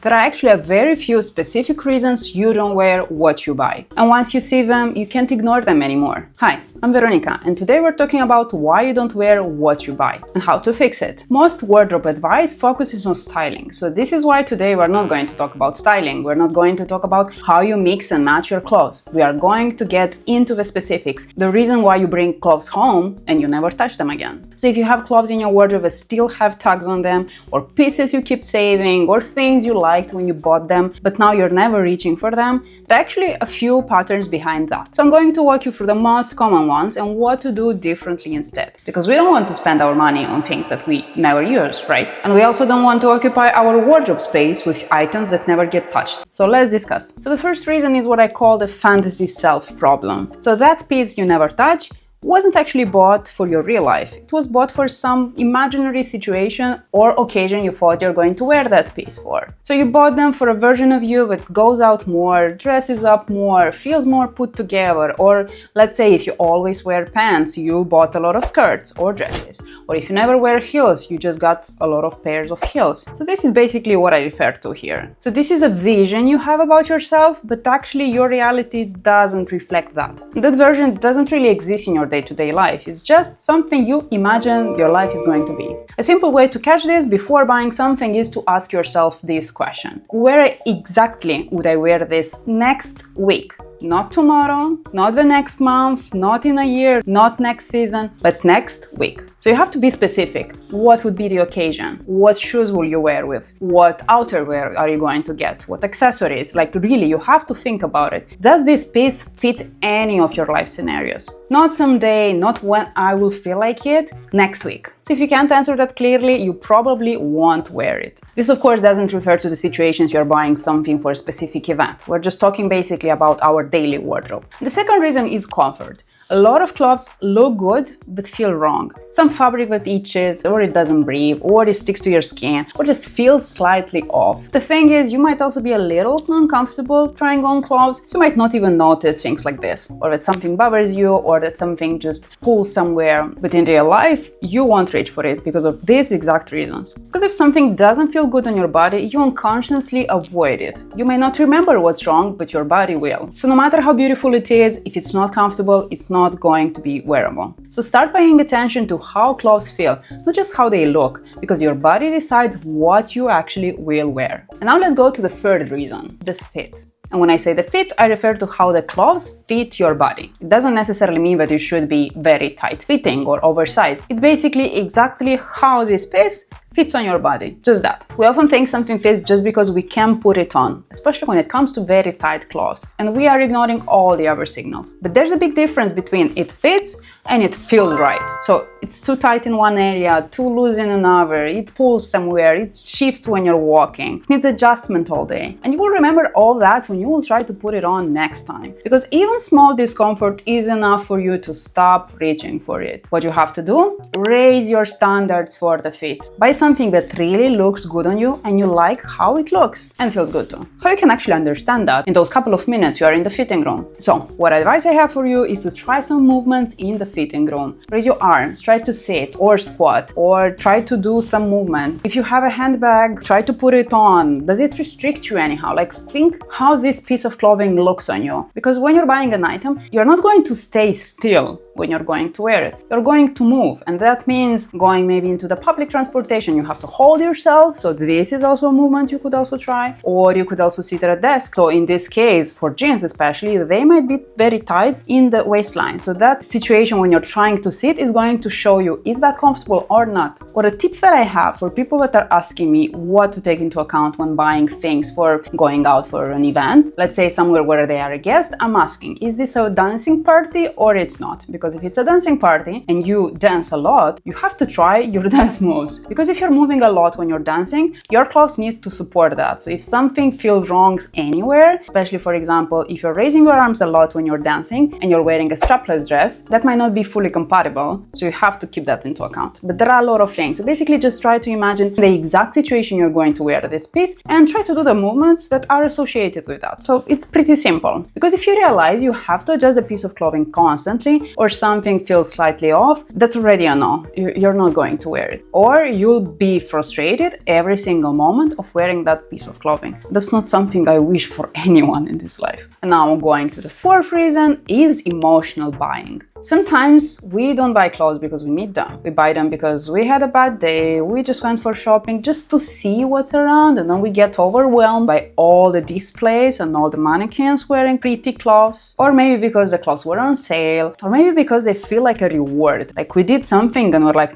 There are actually a very few specific reasons you don't wear what you buy. And once you see them, you can't ignore them anymore. Hi, I'm Veronica, and today we're talking about why you don't wear what you buy and how to fix it. Most wardrobe advice focuses on styling, so this is why today we're not going to talk about styling. We're not going to talk about how you mix and match your clothes. We are going to get into the specifics, the reason why you bring clothes home and you never touch them again. So if you have clothes in your wardrobe that still have tags on them, or pieces you keep saving, or things you liked when you bought them, but now you're never reaching for them, there are actually a few patterns behind that. So I'm going to walk you through the most common ones and what to do differently instead. Because we don't want to spend our money on things that we never use, right? And we also don't want to occupy our wardrobe space with items that never get touched. So let's discuss. So the first reason is what I call the fantasy self problem. So that piece you never touch wasn't actually bought for your real life. It was bought for some imaginary situation or occasion you thought you're going to wear that piece for. So you bought them for a version of you that goes out more, dresses up more, feels more put together. Or let's say if you always wear pants, you bought a lot of skirts or dresses. Or if you never wear heels, you just got a lot of pairs of heels. So this is basically what I refer to here. So this is a vision you have about yourself, but actually your reality doesn't reflect that. That version doesn't really exist in your day-to-day life. It's just something you imagine your life is going to be. A simple way to catch this before buying something is to ask yourself this question. Where exactly would I wear this next week? Not tomorrow, not the next month, not in a year, not next season, but next week. So you have to be specific. What would be the occasion? What shoes will you wear with? What outerwear are you going to get? What accessories? Like really, you have to think about it. Does this piece fit any of your life scenarios? Not someday, not when I will feel like it, next week. So if you can't answer that clearly, you probably won't wear it. This of course doesn't refer to the situations you're buying something for a specific event. We're just talking basically about our daily wardrobe. The second reason is comfort. A lot of clothes look good but feel wrong. Some fabric that itches, or it doesn't breathe, or it sticks to your skin, or just feels slightly off. The thing is, you might also be a little uncomfortable trying on clothes, so you might not even notice things like this, or that something bothers you, or that something just pulls somewhere. But in real life, you won't reach for it because of these exact reasons. Because if something doesn't feel good on your body, you unconsciously avoid it. You may not remember what's wrong, but your body will. So no matter how beautiful it is, if it's not comfortable, it's not going to be wearable. So start paying attention to how clothes feel, not just how they look, because your body decides what you actually will wear. And now let's go to the third reason, the fit. And when I say the fit, I refer to how the clothes fit your body. It doesn't necessarily mean that you should be very tight-fitting or oversized. It's basically exactly how this piece fits on your body, just that. We often think something fits just because we can put it on, especially when it comes to very tight clothes, and we are ignoring all the other signals. But there's a big difference between it fits and it feels right. So it's too tight in one area, too loose in another, it pulls somewhere, it shifts when you're walking, it needs adjustment all day. And you will remember all that when you will try to put it on next time. Because even small discomfort is enough for you to stop reaching for it. What you have to do? Raise your standards for the fit. Buy something that really looks good on you and you like how it looks and feels good too. How you can actually understand that in those couple of minutes you are in the fitting room. So what advice I have for you is to try some movements in the fitting room. Raise your arms, try to sit or squat, or try to do some movement. If you have a handbag, try to put it on. Does it restrict you anyhow? Like think how this piece of clothing looks on you. Because when you're buying an item, you're not going to stay still when you're going to wear it. You're going to move, and that means going maybe into the public transportation. You have to hold yourself, so this is also a movement you could also try. Or you could also sit at a desk. So in this case, for jeans especially, they might be very tight in the waistline. So that situation when you're trying to sit is going to show you, is that comfortable or not? Or a tip that I have for people that are asking me what to take into account when buying things for going out for an event, let's say somewhere where they are a guest, I'm asking, is this a dancing party or it's not? Because if it's a dancing party and you dance a lot, you have to try your dance moves. Because if you're moving a lot when you're dancing, your clothes need to support that. So if something feels wrong anywhere, especially for example, if you're raising your arms a lot when you're dancing and you're wearing a strapless dress, that might not be fully compatible. So you have to keep that into account. But there are a lot of things. So basically just try to imagine the exact situation you're going to wear this piece and try to do the movements that are associated with that. So it's pretty simple. Because if you realize you have to adjust a piece of clothing constantly or something feels slightly off, that's already a no. You're not going to wear it. Or you'll be frustrated every single moment of wearing that piece of clothing. That's not something I wish for anyone in this life. And now going to the fourth reason is emotional buying. Sometimes we don't buy clothes because we need them. We buy them because we had a bad day, we just went for shopping just to see what's around, and then we get overwhelmed by all the displays and all the mannequins wearing pretty clothes. Or maybe because the clothes were on sale, or maybe because they feel like a reward. Like we did something and we're like,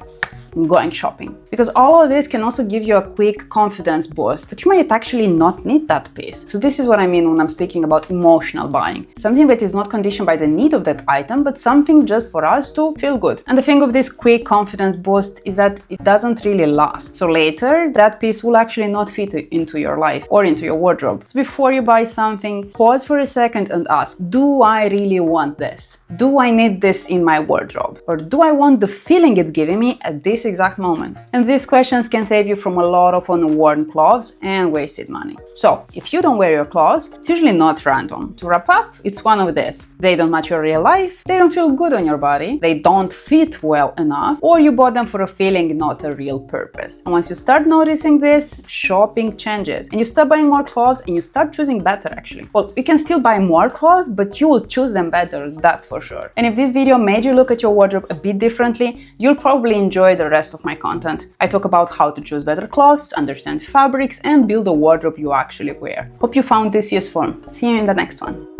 I'm going shopping. Because all of this can also give you a quick confidence boost, but you might actually not need that piece. So this is what I mean when I'm speaking about emotional buying. Something that is not conditioned by the need of that item, but something just for us to feel good. And the thing of this quick confidence boost is that it doesn't really last. So later, that piece will actually not fit into your life or into your wardrobe. So before you buy something, pause for a second and ask, do I really want this? Do I need this in my wardrobe? Or do I want the feeling it's giving me at this exact moment? And these questions can save you from a lot of unworn clothes and wasted money. So, if you don't wear your clothes, it's usually not random. To wrap up, it's one of this. They don't match your real life, they don't feel good on your body, they don't fit well enough, or you bought them for a feeling, not a real purpose. And once you start noticing this, shopping changes. And you start buying more clothes and you start choosing better actually. Well, you can still buy more clothes, but you will choose them better, that's for sure. And if this video made you look at your wardrobe a bit differently, you'll probably enjoy the rest of my content. I talk about how to choose better clothes, understand fabrics, and build a wardrobe you actually wear. Hope you found this useful. See you in the next one.